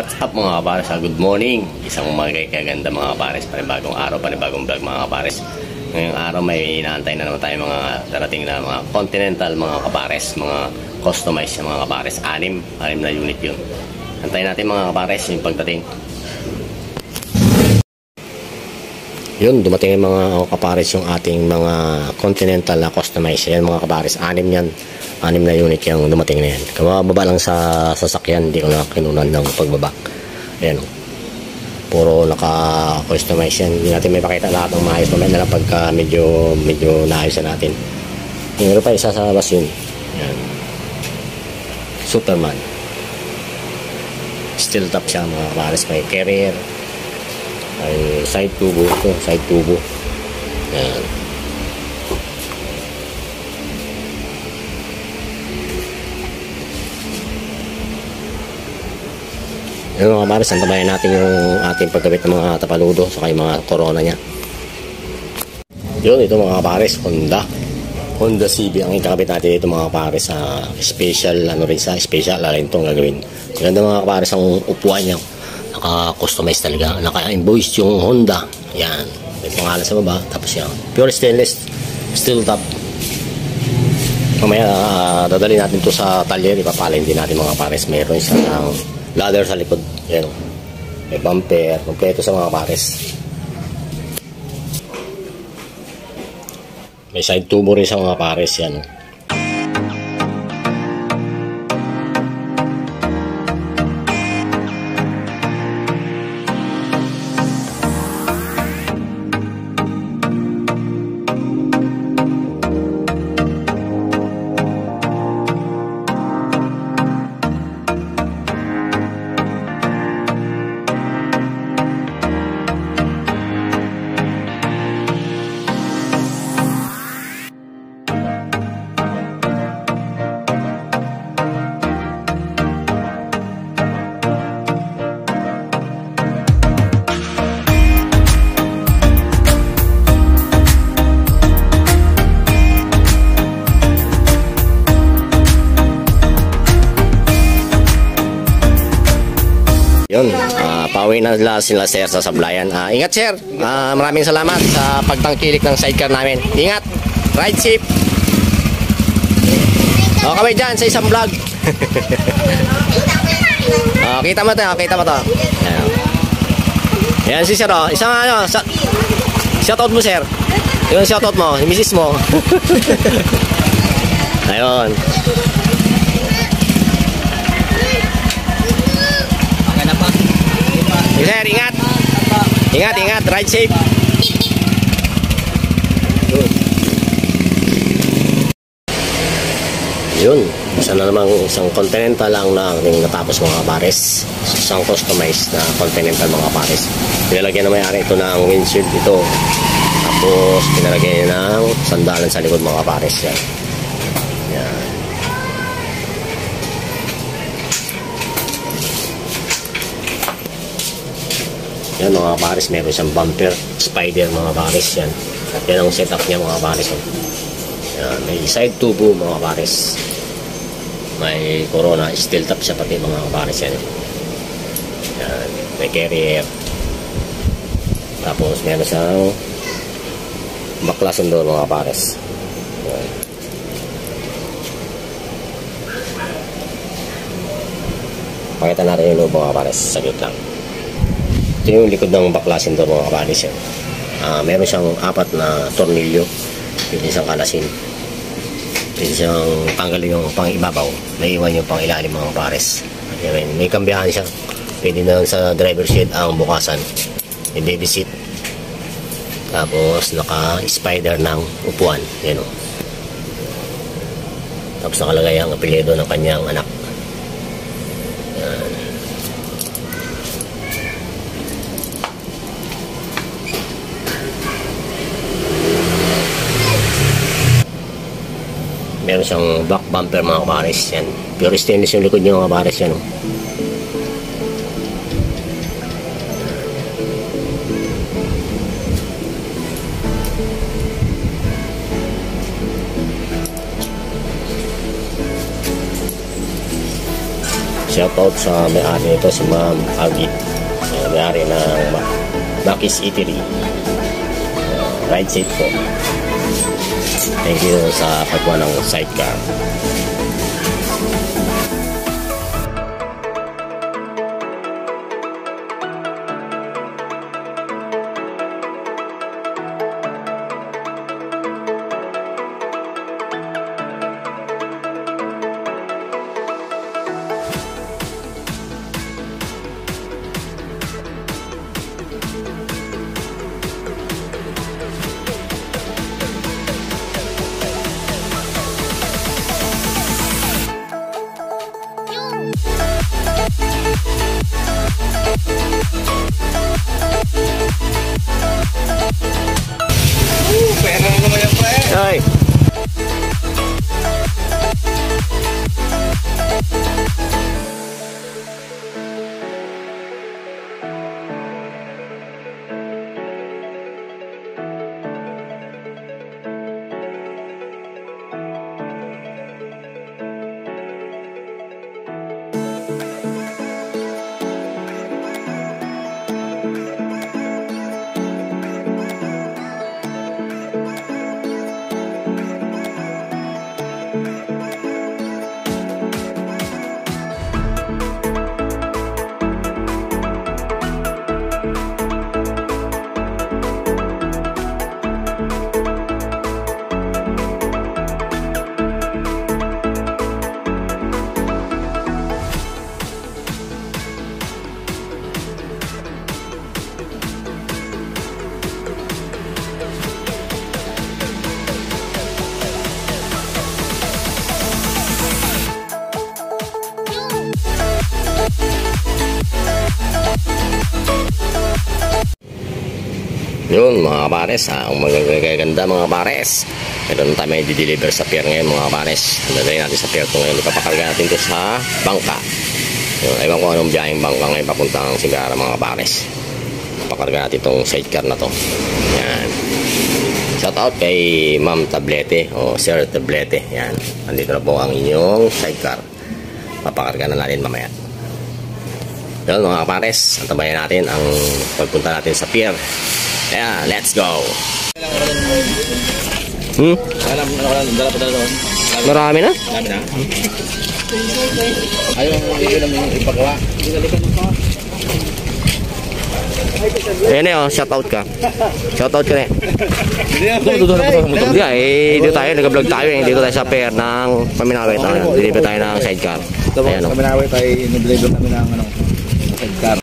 What's up mga kapares? Good morning. Isang magkaganda mga kapares. Panibagong araw, panibagong vlog mga kapares. Ngayong araw may inaantay na naman tayo mga darating na mga Continental mga kapares. Mga customized mga kapares. Anim na unit yun. Antayin natin mga kapares yung pagdating. Yun, dumating yung mga kapares yung ating mga Continental na customized. Yan mga kapares. Anim na unit yung dumating na yan. Kamababa lang sa sasakyan, hindi ko na kinunan ng pagbaba. Ayan o. Puro naka-customize yan. Hindi natin may pakita lahat ng maayos. Mamaya na lang pagka medyo naayos na natin. Meron pa isa sa labas yun. Ayan. Superman. Steel top siya mga kapares. May carrier. May side tubo. Ito, side tubo. Ayan. Yung mga kapares, antabayan natin yung ating pagkabit ng mga tapaludo saka yung mga corona nya. Yun, ito mga kapares, Honda CB ang ikakabit natin dito mga kapares sa special, special lalagyan itong gagawin. Ganda mga kapares ang upuan nya, naka-customize talaga, naka-invoice yung Honda. Yan, may pangalan sa baba, tapos yan, pure stainless steel top. Mamaya dadali natin to sa talyer, ipapalin din natin mga kapares. Meron isang ladder sa likod. Yan o. May bumper. Kompleto sa mga pares. May side tubo rin sa mga pares. Yan o. Yun, pauwi na sila sir sa sablayan. Ingat sir, maraming salamat sa pagtangkilik ng sidecar namin. Ingat, ride safe. O kami dyan sa isang vlog. Kita mo to, kita mo to. Yan si sir o, isang ano, shoutout mo sir. Yung shoutout mo, yung misis mo. Ayun. Sir, ingat. Ingat, ride safe. Yun, isa na namang isang Continental lang na natapos mga kapares. Isang customized na Continental mga kapares. Pinalagyan na may-ari ito ng windshield dito. Tapos pinalagyan ng sandalan sa likod mga kapares. Yan. Yan. Yan mga kapares, meron siyang bumper, spider mga kapares yan. At yan ang setup niya mga kapares. Yan, may side tubo mga kapares. May corona, steel top siya pati mga kapares yan. Yan, may carrier. Tapos meron siyang baklasan doon mga kapares. Yan. Pakita natin yung loob mga kapares, saglit lang. Ito yung likod ng baklasin doon mga kapares yan. Meron siyang 4 na tornilyo. Pwede siyang kalasin. Pwede siyang tanggalin yung pang ibabaw. May iwan yung pang ilalim mga kapares. May kambiyahan siya. Pwede na sa driver seat ang bukasan. May baby seat. Tapos naka-spider ng upuan. Yan o. Tapos nakalagay ang apelyido ng kanyang anak. Yan. Meron siyang back bumper mga kapares yan. Pure stainless yung likod niya mga kapares yan. Shoutout sa may-ari nito, si Ma'am Agi. May-ari ng Maki's Eatery. Ride safe po. Thank you sa pagkuha ng sidecar. Pera na naman yan, pre. Ay! Yun mga pares, ang magaganda mga pares. Meron tayo may di-deliver sa pier ngayon mga pares. Dadalhin natin sa pier ito ngayon. Ipapakarga natin ito sa bangka. Yun, ewan ko anong biyaheng bangka ngayon papuntang Sigara mga pares. Ipapakarga natin itong sidecar na to. Yan. Shout out kay Ma'am Tablete o Sir Tablete. Yan. Nandito na po ang inyong sidecar. Papakarga na natin mamaya. Yun mga pares, antabayan natin ang pagpunta natin sa pier. Yeah, let's go. Alam mo na dala pa doon. Marami na? Marami na. Ayaw mo yung ipagawa. Ayan eh, oh, shoutout ka. Shoutout ka na eh. Hindi Dito tayo, nag-vlog tayo eh. Dito tayo sa pier ng Paminawit. Dito tayo ng sidecar. Ayan o. Paminawit ay nag-deliver kami ng sidecar.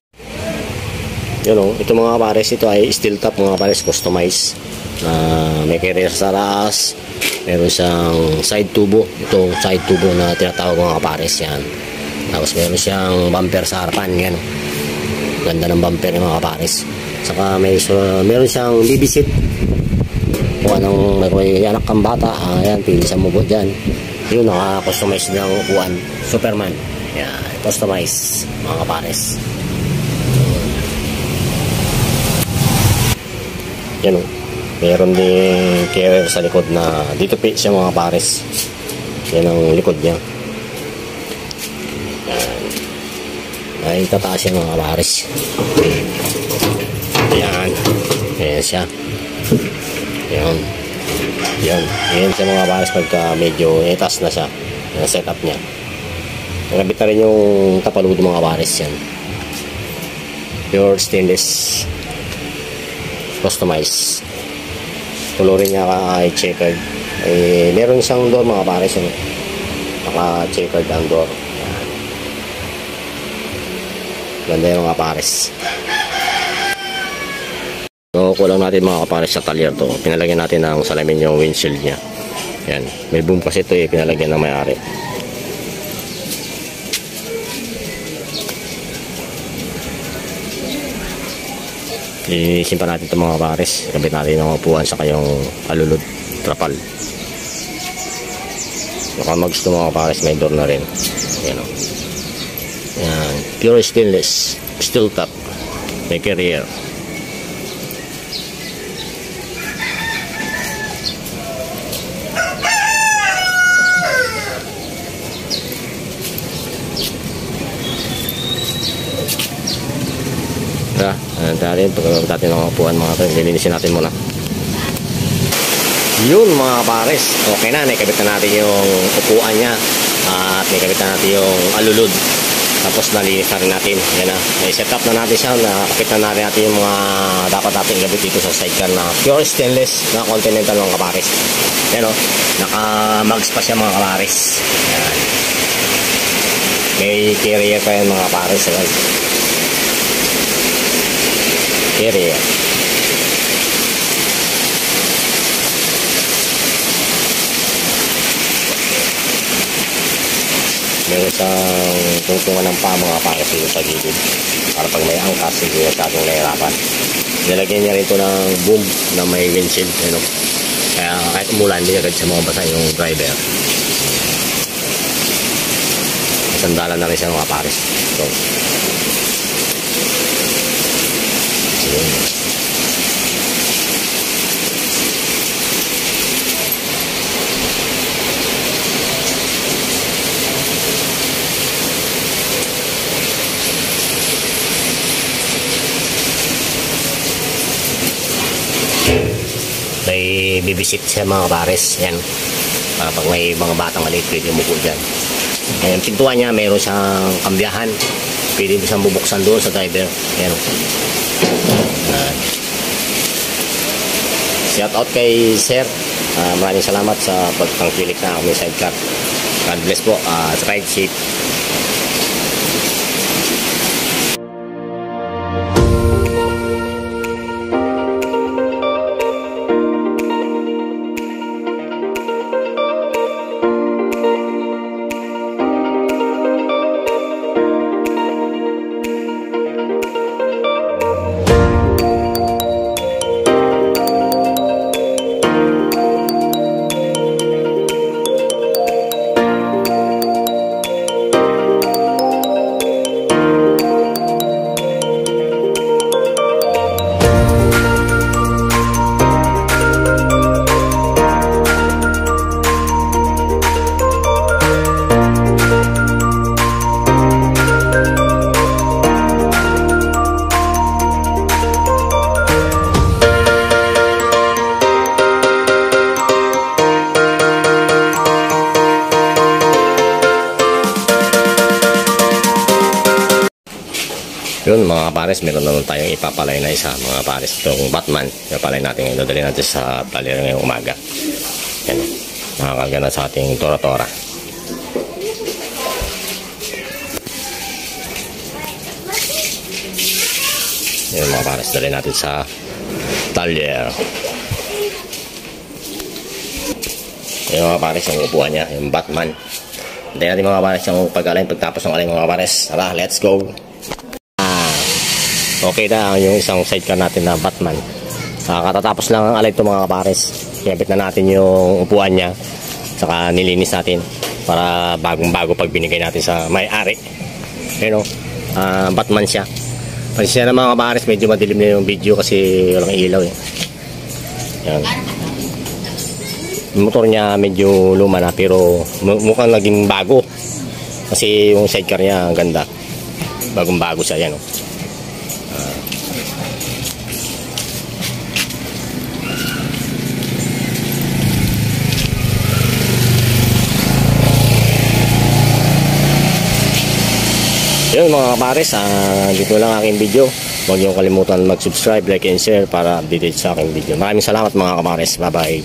Yun o, ito mga pares, ito ay steel top mga pares, customized. May carrier sa taas, meron siyang side tubo. Itong side tubo na tinatawag mga pares yan. Tapos meron siyang bumper sa harapan, yan o. Ganda ng bumper ng mga pares. Saka meron siyang baby seat. Kung anong may anak kang bata, ayan, pili sa mubo dyan. Yun, naka-customize ng upuan, Superman. Yan, customize mga pares. Yan o. Meron din carrier sa likod na dito siya mga pares. Yan ang likod niya. Yan. Ay tataas yan mga pares. Yan. Yan siya. Yan. Yan. Yan siya mga pares pagka medyo itaas na siya. Yung setup niya. Nakabit na rin yung tapaludo mga pares yan. Pure stainless. Customize. Colorin niya ay checkered. Meron siyang door mga pares yun. Naka checkered ang door. Yan. Ganda yung mga pares. So kulang natin mga kapares sa talyer to. Pinalagyan natin ng salamin yung windshield niya. Yan. May boom kasi ito pinalagyan ng may-ari. Isimpan natin itong mga pares. Kabit natin yung upuan sa kayong alulod trapal. Baka magusto mga pares, may door na rin. Ayan o. Ayan. Pure stainless. Steel top. May carrier. Diba? Natin, pagkakabit natin ng upuan mga to, lilinisin natin muna. Yun mga kapares, okay na, naikabit na natin yung upuan niya at naikabit na natin yung alulod. Tapos nalinis na rin natin. Yan na, may set up na natin siya, nakakapit na natin yung mga dapat natin gabit dito sa sidecar na pure stainless na Continental mga kapares. Yan o, naka-mags pa siya mga kapares. Yan. May carrier pa yan mga kapares. Carrier. Meron isang tungtungan ng pa mga pares dito sa gilid para pag may angkas hindi na masyadong nahirapan. Nilagyan niya rin ito ng boom na may windshield, ano? Kaya kahit umulan hindi agad siya makabasa yung driver. Sandalan na rin siya mga pares. So, yun. May bibisit siya mga pares. Yan. Para pag may mga batang maliit, pwede umupo dyan. Yung pintuan niya, mayroon siyang kambiyahan. Pwede mo siyang bubuksan doon sa driver. Yan. Shout out kay Sir. Maraming salamat sa pagpangkilik na kami sidecar. God bless po. Ride safe. Yun mga pares, meron naman tayong ipapalay na isa mga pares. Itong Batman, ipapalay natin ngayon. Dali natin sa talyer ngayong umaga. Yan, makakarga na sa ating tora-tora. Yan mga pares, dali natin sa talyer. Yan mga pares, yung upuan niya, yung Batman. Hintayin natin mga pares yung pag-alay, pagtapos ng alay mga pares. Tara, let's go! Okay na yung isang sidecar natin na Batman. Katatapos lang ang alay ito mga kapares. Kinabit na natin yung upuan niya. Saka nilinis natin para bagong-bago pag binigay natin sa may-ari. Pero Batman siya. Pasensya na mga kapares, medyo madilim na yung video kasi walang ilaw eh. Yan. Yung motor niya medyo luma na pero mukhang naging bago. Kasi yung sidecar niya ang ganda. Bagong-bago siya yan. Yun mga kapares, dito lang aking video. Huwag niyong kalimutan mag-subscribe, like and share para updated sa aking video. Maraming salamat mga kapares. Bye bye.